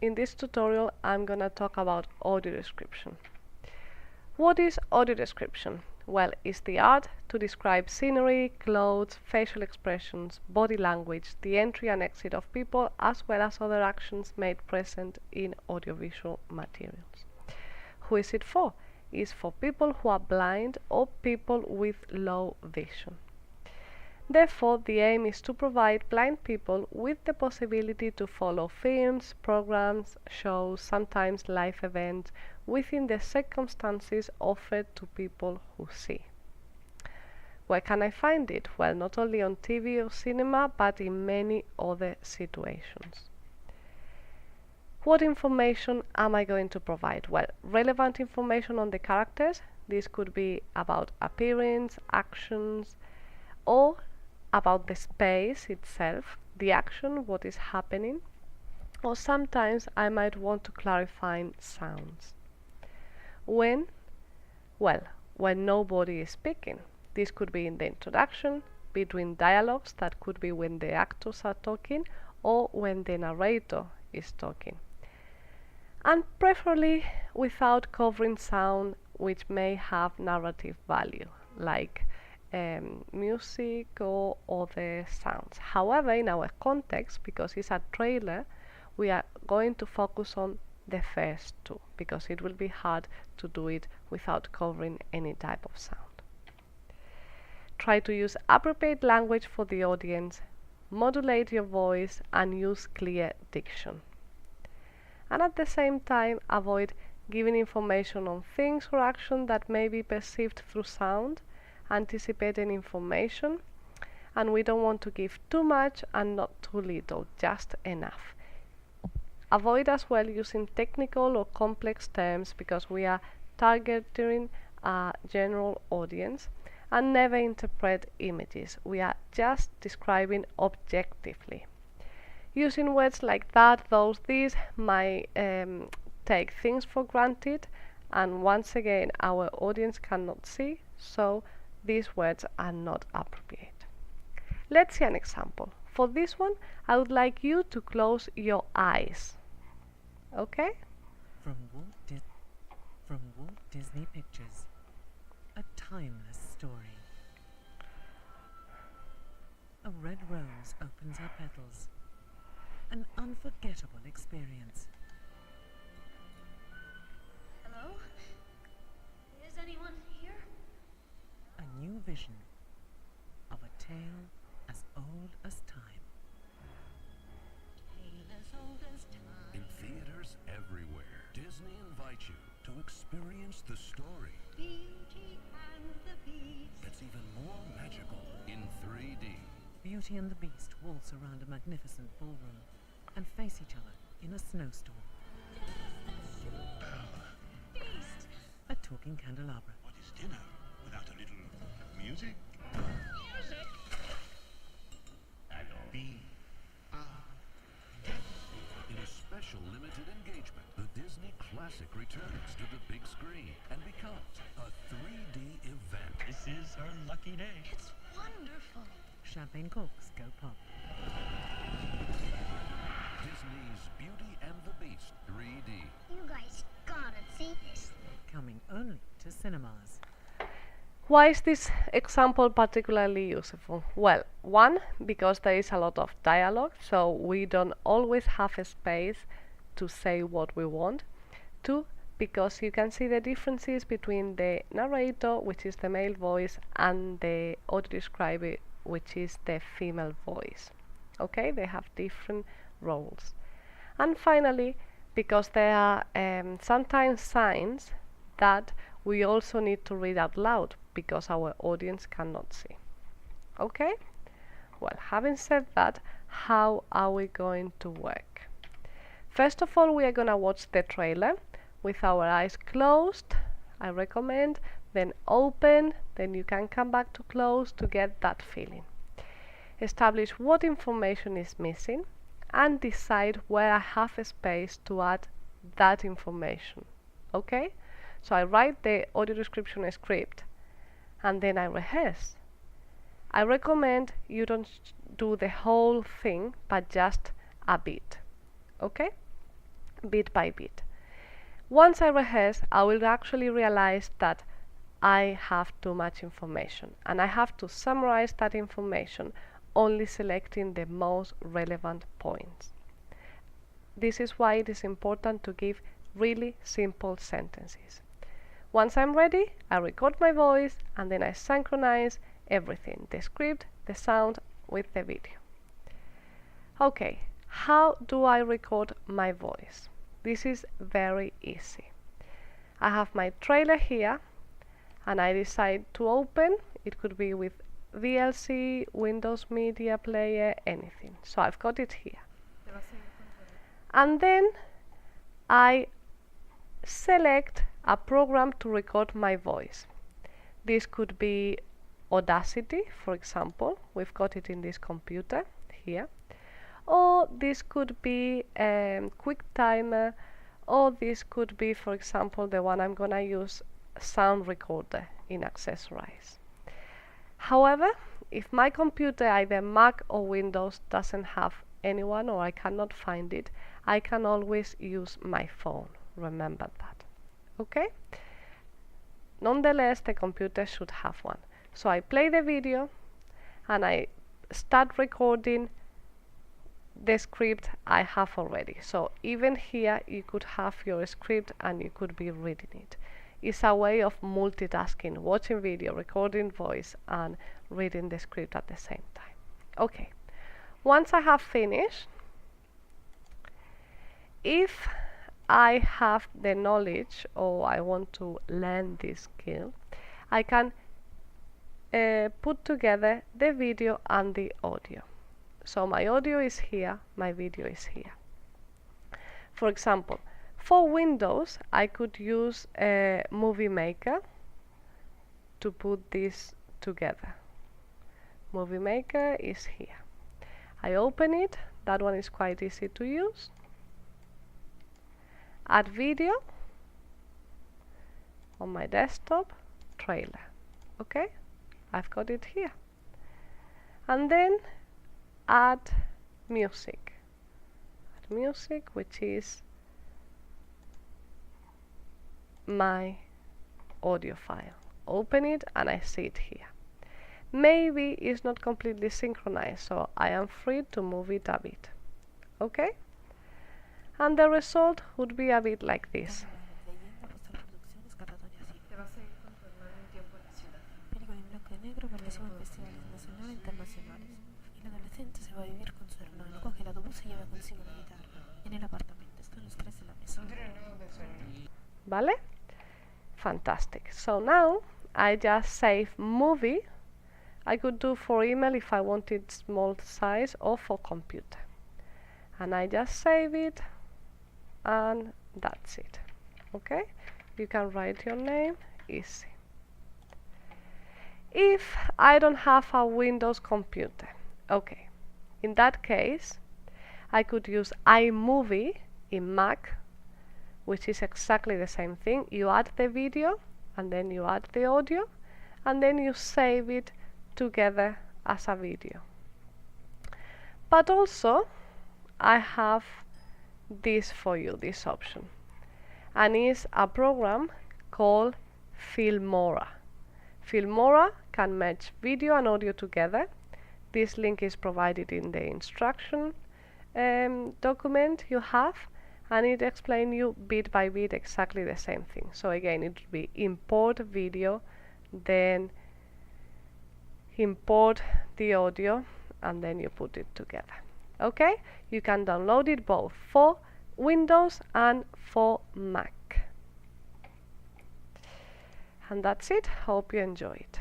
in this tutorial I'm gonna talk about audio description. What is audio description? Well, it's the art to describe scenery, clothes, facial expressions, body language, the entry and exit of people, as well as other actions made present in audiovisual materials. Who is it for? It's for people who are blind or people with low vision. Therefore, the aim is to provide blind people with the possibility to follow films, programs, shows, sometimes live events, within the circumstances offered to people who see. Where can I find it? Well, not only on TV or cinema, but in many other situations. What information am I going to provide? Well, relevant information on the characters. This could be about appearance, actions, or about the space itself, the action, what is happening, or sometimes I might want to clarify sounds. When? Well, when nobody is speaking. This could be in the introduction, between dialogues, that could be when the actors are talking, or when the narrator is talking. And preferably without covering sound which may have narrative value, like music or other sounds. However, in our context, because it's a trailer, we are going to focus on the first two, because it will be hard to do it without covering any type of sound. Try to use appropriate language for the audience, modulate your voice, and use clear diction. And at the same time, avoid giving information on things or action that may be perceived through sound, anticipating information, and we don't want to give too much and not too little, just enough. Avoid as well using technical or complex terms, because we are targeting a general audience, and never interpret images. We are just describing objectively. Using words like that, those, these might take things for granted, and once again our audience cannot see, so these words are not appropriate. Let's see an example. For this one, I would like you to close your eyes. Okay? From Walt Disney Pictures, a timeless story. A red rose opens her petals. An unforgettable experience. Hello? Is anyone here? A new vision of a tale as old as time. Tale as old as time. In theaters everywhere, Disney invites you to experience the story. Beauty and the Beast. It's even more magical in 3D. Beauty and the Beast waltz around a magnificent ballroom and face each other in a snowstorm. Beast. A talking candelabra. What is dinner without a little music? Music. Be In a special limited engagement, the Disney Classic returns to the big screen and becomes a 3D event. This is her lucky day. It's wonderful. Champagne corks go pop. Disney's Beauty and the Beast 3D. You guys gotta see this. Coming only to cinemas. Why is this example particularly useful? Well, one, because there is a lot of dialogue, so we don't always have a space to say what we want. Two, because you can see the differences between the narrator, which is the male voice, and the audio describer, which is the female voice. Okay, they have different roles. And finally, because there are sometimes signs that we also need to read out loud, because our audience cannot see. Okay? Well, having said that, how are we going to work? First of all, we are going to watch the trailer with our eyes closed, I recommend, then open, then you can come back to close to get that feeling. Establish what information is missing and decide where I have a space to add that information. Okay? So I write the audio description script and then I rehearse. I recommend you don't do the whole thing, but just a bit. Okay? bit by bit. Once I rehearse, I will actually realize that I have too much information and I have to summarize that information, only selecting the most relevant points. This is why it is important to give really simple sentences. Once I'm ready, I record my voice and then I synchronize everything, the script, the sound with the video. Okay, how do I record my voice? This is very easy. I have my trailer here and I decide to open. It could be with VLC, Windows Media Player, anything. So I've got it here. And then I select a program to record my voice. This could be Audacity, for example. We've got it in this computer here. Or this could be QuickTimer, or this could be, for example, the one I'm gonna use, Sound Recorder in Accessorize. However, if my computer, either Mac or Windows, doesn't have anyone or I cannot find it, I can always use my phone. Remember that. Okay? Nonetheless, the computer should have one. So I play the video and I start recording the script I have already. So even here you could have your script and you could be reading it. It's a way of multitasking, watching video, recording voice and reading the script at the same time. Okay, once I have finished, if I have the knowledge or I want to learn this skill, I can put together the video and the audio. So my audio is here, my video is here. For example, for Windows, I could use a Movie Maker to put this together. Movie Maker is here. I open it, that one is quite easy to use. Add video on my desktop, trailer. Okay, I've got it here. And then add music. Add music, which is my audio file. Open it and I see it here. Maybe it's not completely synchronized, so I am free to move it a bit. Okay? And the result would be a bit like this. Vale? Fantastic. So now I just save movie. I could do for email if I wanted small size or for computer. And I just save it and that's it. Okay? You can write your name, easy. If I don't have a Windows computer, okay, in that case I could use iMovie in Mac, which is exactly the same thing. You add the video and then you add the audio and then you save it together as a video. But also I have this for you, this option, and it's a program called Filmora. Filmora can merge video and audio together. This link is provided in the instruction document you have, and it explains you bit by bit exactly the same thing. So again, it would be import video, then import the audio, and then you put it together. Okay? You can download it both for Windows and for Mac. And that's it. Hope you enjoy it.